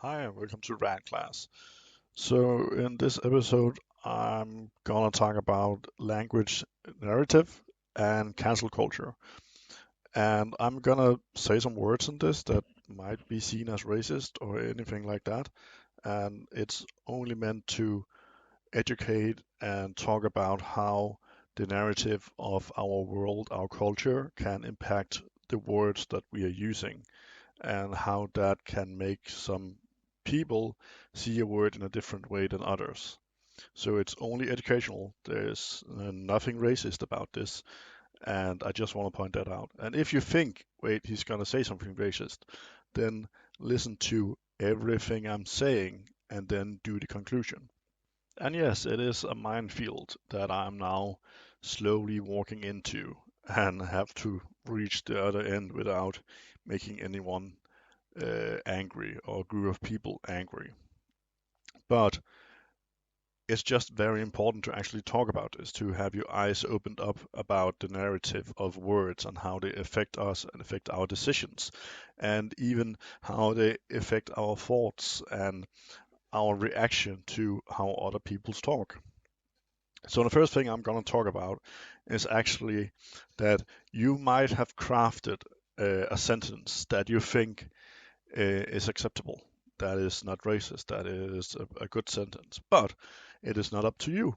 Hi, and welcome to Rad Class. So, in this episode, I'm gonna talk about language narrative and cancel culture. And I'm gonna say some words in this that might be seen as racist or anything like that. And it's only meant to educate and talk about how the narrative of our world, our culture, can impact the words that we are using and how that can make some people see a word in a different way than others. So it's only educational. There's nothing racist about this, and I just want to point that out. And if you think, wait, he's going to say something racist, then listen to everything I'm saying and then do the conclusion. And yes, it is a minefield that I'm now slowly walking into and have to reach the other end without making anyone angry or a group of people angry. But it's just very important to actually talk about this, to have your eyes opened up about the narrative of words and how they affect us and affect our decisions, and even how they affect our thoughts and our reaction to how other people talk. So the first thing I'm going to talk about is actually that you might have crafted a sentence that you think is acceptable. That is not racist. That is a good sentence. But it is not up to you.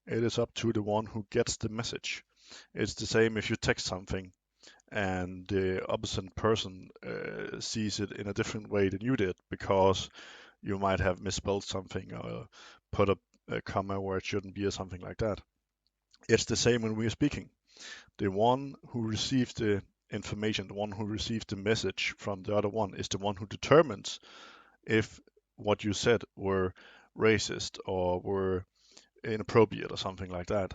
It is up to the one who gets the message. It's the same if you text something and the opposite person sees it in a different way than you did because you might have misspelled something or put a comma where it shouldn't be or something like that. It's the same when we're speaking. The one who receives the information, the one who receives the message from the other one, is the one who determines if what you said were racist or were inappropriate or something like that,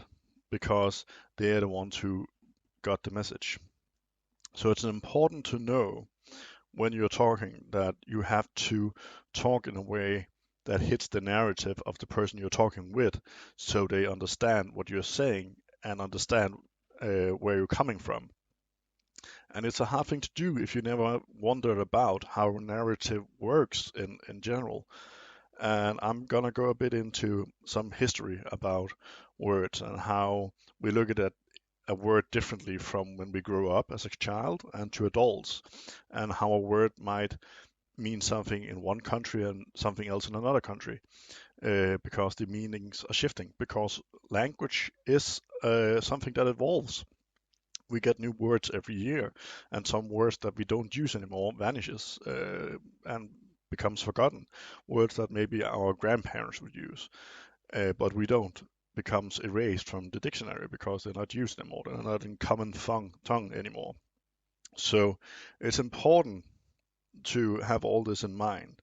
because they're the ones who got the message. So it's important to know when you're talking that you have to talk in a way that hits the narrative of the person you're talking with so they understand what you're saying and understand where you're coming from. And it's a hard thing to do if you never wondered about how narrative works in general. And I'm gonna go a bit into some history about words and how we look at a word differently from when we grow up as a child and to adults, and how a word might mean something in one country and something else in another country, because the meanings are shifting. Because language is something that evolves. We get new words every year, and some words that we don't use anymore vanishes and becomes forgotten. Words that maybe our grandparents would use, but we don't, becomes erased from the dictionary because they're not used anymore. They're not in common tongue anymore. So it's important to have all this in mind.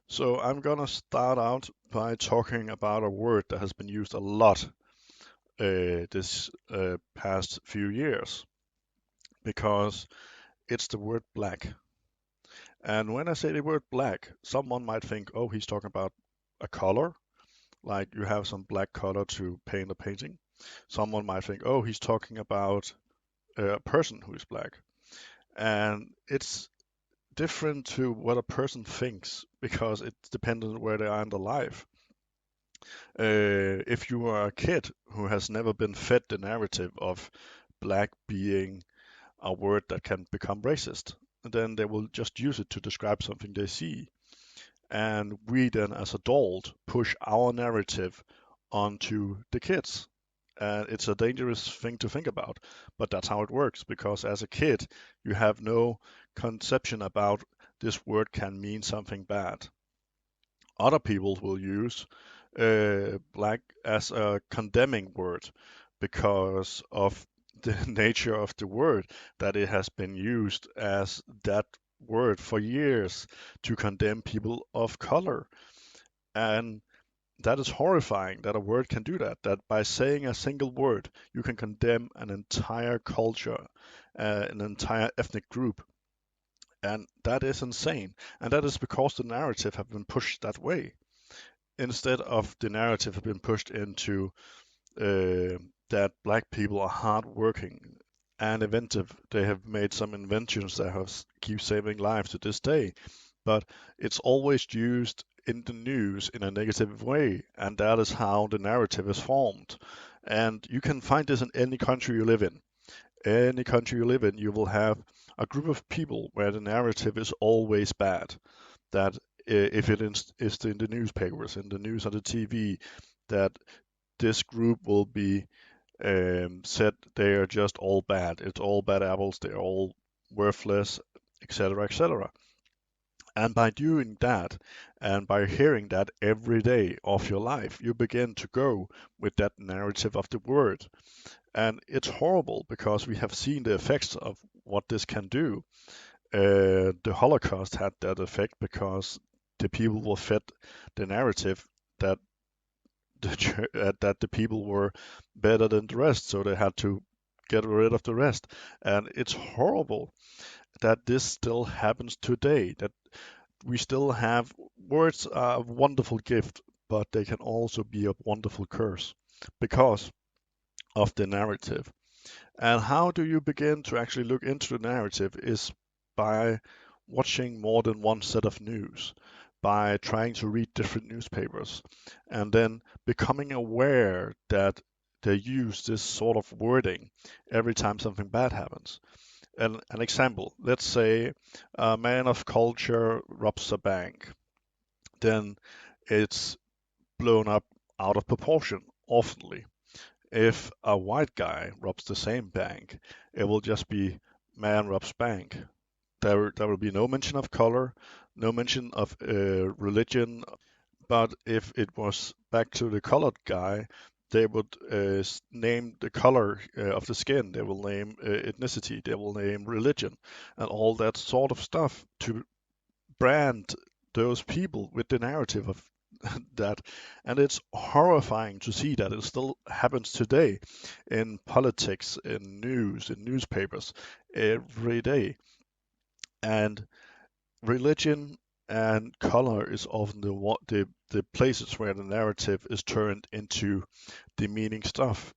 So I'm gonna start out by talking about a word that has been used a lot this past few years, because it's the word black. And when I say the word black, someone might think, oh, he's talking about a color, like you have some black color to paint a painting. Someone might think, oh, he's talking about a person who is black. And it's different to what a person thinks because it's dependent on where they are in their life. If you are a kid who has never been fed the narrative of black being a word that can become racist, then they will just use it to describe something they see. And we then, as adults, push our narrative onto the kids. And it's a dangerous thing to think about, but that's how it works because as a kid, you have no conception about this word can mean something bad. Other people will use black as a condemning word because of the nature of the word, that it has been used as that word for years to condemn people of color. And that is horrifying that a word can do that, that by saying a single word, you can condemn an entire culture, an entire ethnic group. And that is insane. And that is because the narrative have been pushed that way, instead of the narrative have been pushed into that black people are hardworking and inventive. They have made some inventions that have keep saving lives to this day. but it's always used in the news in a negative way, and that is how the narrative is formed. And you can find this in any country you live in. Any country you live in, you will have a group of people where the narrative is always bad. That if is in the newspapers, in the news on the TV, that this group will be said they are just all bad. It's all bad apples. They're all worthless, etc., etc. And by doing that, and by hearing that every day of your life, you begin to go with that narrative of the word. And it's horrible because we have seen the effects of what this can do. The Holocaust had that effect because the people were fed the narrative that that the people were better than the rest, so they had to get rid of the rest. And it's horrible that this still happens today. That we still have words are a wonderful gift, but they can also be a wonderful curse because of the narrative. And how do you begin to actually look into the narrative is by watching more than one set of news, by trying to read different newspapers, and then becoming aware that they use this sort of wording every time something bad happens. An example, let's say a man of culture robs a bank, then it's blown up out of proportion oftenly. If a white guy robs the same bank, it will just be man robs bank. There will be no mention of color, no mention of religion. But if it was back to the colored guy, they would name the color of the skin. They will name ethnicity. They will name religion, and all that sort of stuff to brand those people with the narrative of that. And it's horrifying to see that it still happens today in politics, in news, in newspapers, every day. And religion and color is often the places where the narrative is turned into demeaning stuff.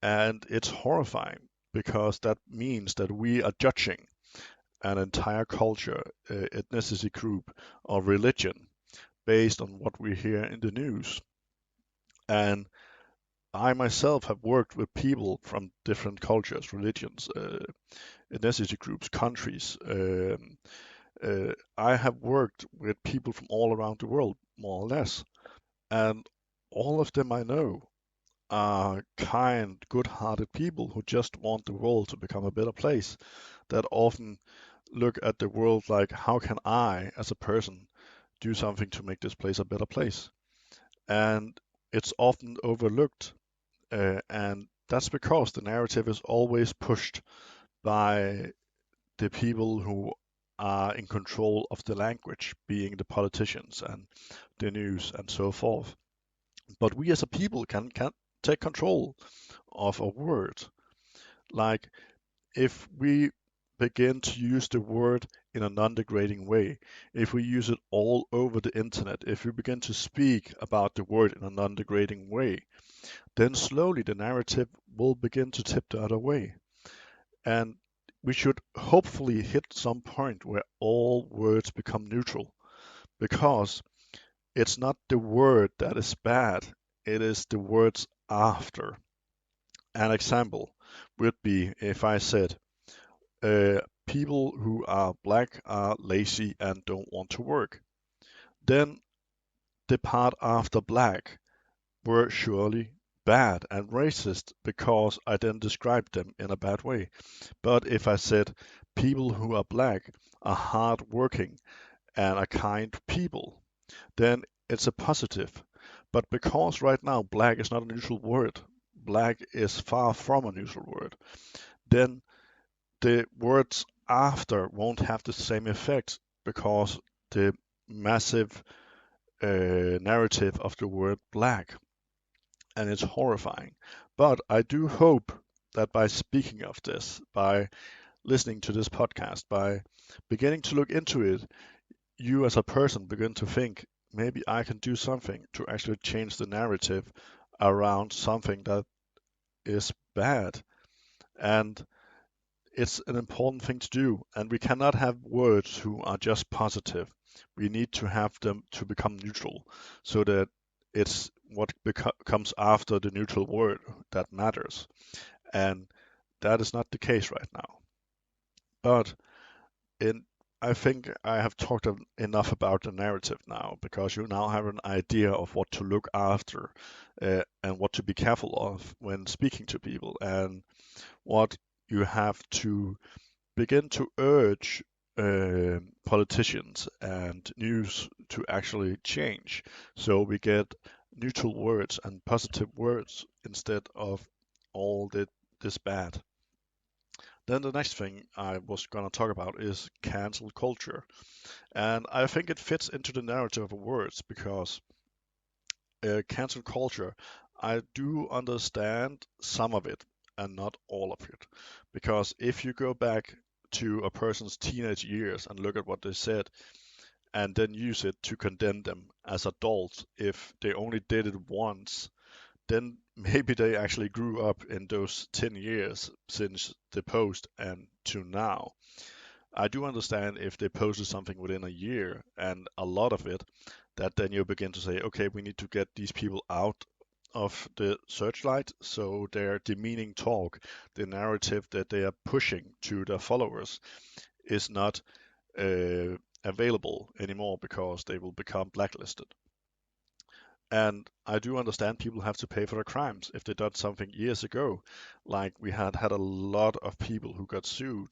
And it's horrifying because that means that we are judging an entire culture, ethnicity group, or religion based on what we hear in the news. And I myself have worked with people from different cultures, religions, ethnicity groups, countries. I have worked with people from all around the world, more or less, and all of them I know are kind, good-hearted people who just want the world to become a better place. That often look at the world like, how can I, as a person, do something to make this place a better place? And it's often overlooked, and that's because the narrative is always pushed by the people who are in control of the language, being the politicians and the news and so forth. But we as a people can take control of a word. Like if we begin to use the word in a non-degrading way, if we use it all over the internet, if we begin to speak about the word in a non-degrading way, then slowly the narrative will begin to tip the other way. And we should hopefully hit some point where all words become neutral because it's not the word that is bad, it is the words after. An example would be if I said, people who are black are lazy and don't want to work. Then the part after black were surely bad and racist because I then described them in a bad way. But if I said people who are black are hardworking and are kind people, then it's a positive. But because right now black is not a neutral word, black is far from a neutral word, then the words after won't have the same effect because the massive narrative of the word black, and it's horrifying. But I do hope that by speaking of this, by listening to this podcast, by beginning to look into it, you as a person begin to think maybe I can do something to actually change the narrative around something that is bad. And it's an important thing to do. And we cannot have words who are just positive. we need to have them to become neutral so that it's what comes after the neutral word that matters. And that is not the case right now. But in I think I have talked enough about the narrative now because you now have an idea of what to look after and what to be careful of when speaking to people and what you have to begin to urge politicians and news to actually change. So we get neutral words and positive words instead of all this bad. Then the next thing I was going to talk about is cancel culture. And I think it fits into the narrative of words because cancel culture, I do understand some of it and not all of it. Because if you go back to a person's teenage years and look at what they said and then use it to condemn them as adults, if they only did it once, then maybe they actually grew up in those 10 years since the post and to now. I do understand if they posted something within a year and a lot of it, that then you begin to say, okay, we need to get these people out of the searchlight so their demeaning talk, the narrative that they are pushing to their followers, is not available anymore because they will become blacklisted. And I do understand people have to pay for their crimes if they done something years ago. Like we had a lot of people who got sued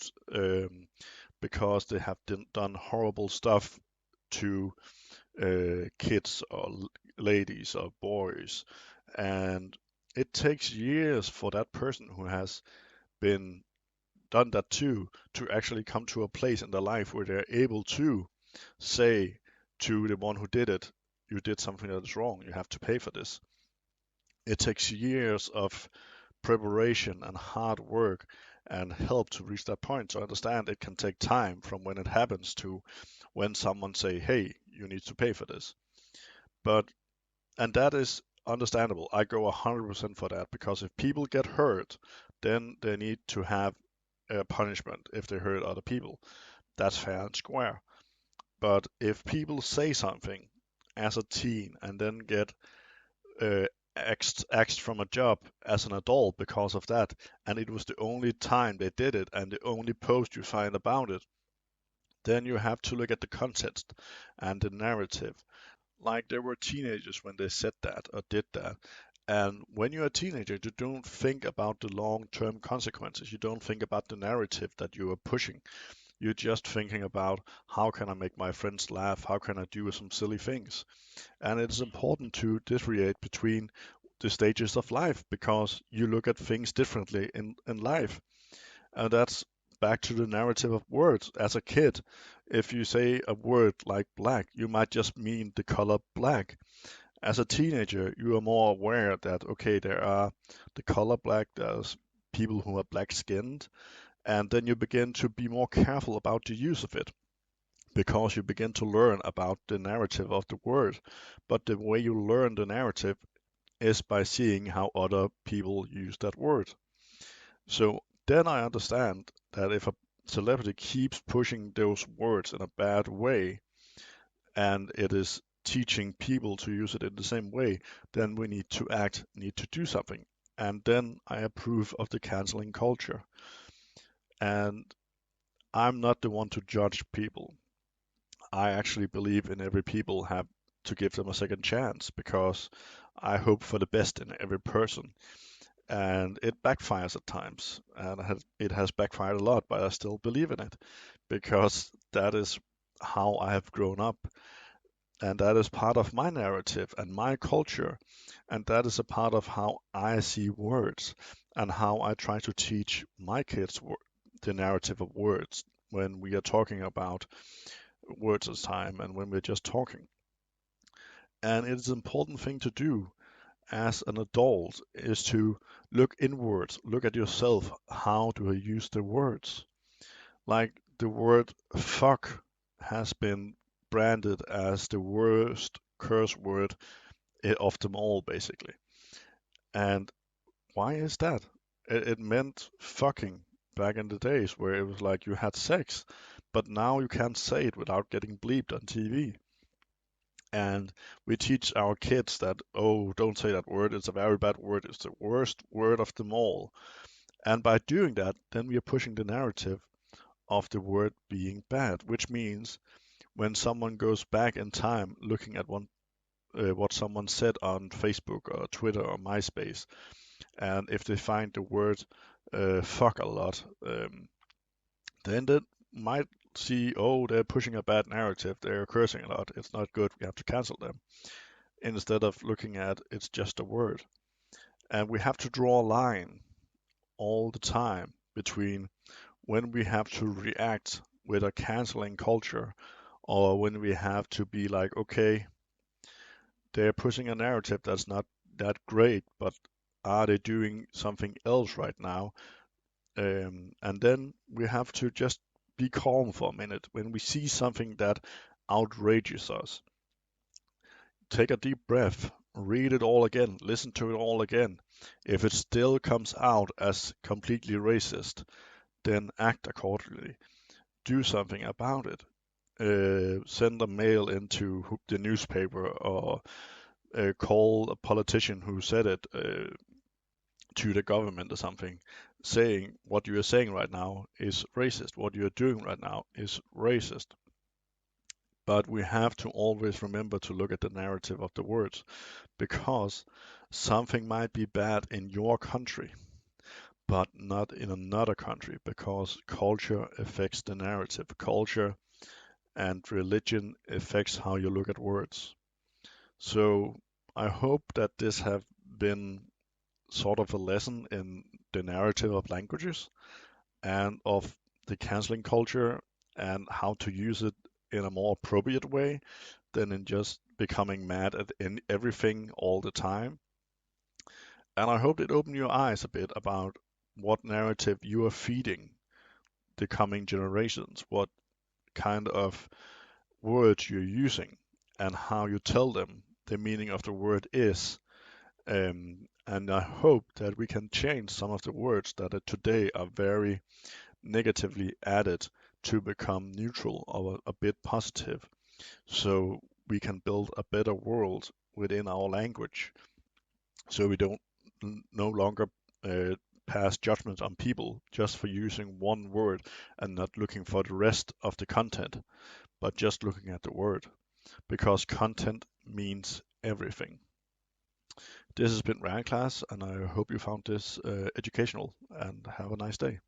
because they have done horrible stuff to kids or ladies or boys. And it takes years for that person who has been done that to actually come to a place in their life where they're able to say to the one who did it, you did something that is wrong, you have to pay for this. It takes years of preparation and hard work and help to reach that point. So I understand it can take time from when it happens to when someone say, "Hey, you need to pay for this." But and that is understandable. I go 100% for that because if people get hurt, then they need to have a punishment if they hurt other people. That's fair and square. But if people say something as a teen and then get uh, axed from a job as an adult because of that, and it was the only time they did it and the only post you find about it, then you have to look at the context and the narrative. Like they were teenagers when they said that or did that. And when you're a teenager, you don't think about the long term consequences. You don't think about the narrative that you are pushing. You're just thinking about how can I make my friends laugh? How can I do some silly things? And it's important to differentiate between the stages of life because you look at things differently in life. And that's back to the narrative of words. As a kid, if you say a word like black, you might just mean the color black. As a teenager, you are more aware that, okay, there are the color black, there's people who are black skinned, and then you begin to be more careful about the use of it because you begin to learn about the narrative of the word. But the way you learn the narrative is by seeing how other people use that word. So then I understand that if a celebrity keeps pushing those words in a bad way and it is teaching people to use it in the same way, then we need to act, need to do something. And then I approve of the canceling culture. And I'm not the one to judge people. I actually believe in every people have to give them a second chance because I hope for the best in every person. And it backfires at times, and it has backfired a lot, but I still believe in it because that is how I have grown up, and that is part of my narrative and my culture, and that is a part of how I see words and how I try to teach my kids the narrative of words when we are talking about words as time and when we're just talking. And it is an important thing to do as an adult is to look inwards, look at yourself. How do I use the words? Like the word fuck has been branded as the worst curse word of them all, basically. And why is that? It meant fucking back in the days where it was like you had sex. but now you can't say it without getting bleeped on TV. And we teach our kids that, oh, don't say that word, it's a very bad word, it's the worst word of them all. And by doing that, then we are pushing the narrative of the word being bad, which means when someone goes back in time looking at what someone said on Facebook or Twitter or MySpace, and if they find the word fuck a lot, then they might see, oh, they're pushing a bad narrative, they're cursing a lot, it's not good, we have to cancel them, instead of looking at it's just a word. And we have to draw a line all the time between when we have to react with a canceling culture or when we have to be like, okay, they're pushing a narrative that's not that great, but are they doing something else right now? And then we have to just be calm for a minute when we see something that outrages us. Take a deep breath, read it all again, listen to it all again. If it still comes out as completely racist, then act accordingly. Do something about it. Send a mail into the newspaper or call a politician who said it to the government or something, saying what you are saying right now is racist. What you are doing right now is racist. But we have to always remember to look at the narrative of the words because something might be bad in your country, but not in another country because culture affects the narrative. Culture and religion affects how you look at words. So I hope that this have been sort of a lesson in the narrative of languages and of the canceling culture and how to use it in a more appropriate way than in just becoming mad at everything all the time. And I hope it opened your eyes a bit about what narrative you are feeding the coming generations, what kind of words you're using, and how you tell them the meaning of the word is. And I hope that we can change some of the words that today are very negatively added to become neutral or a bit positive, so we can build a better world within our language, so we don't no longer uh, pass judgment on people just for using one word and not looking for the rest of the content, but just looking at the word, because content means everything. This has been Ryan Class, and I hope you found this educational, and have a nice day.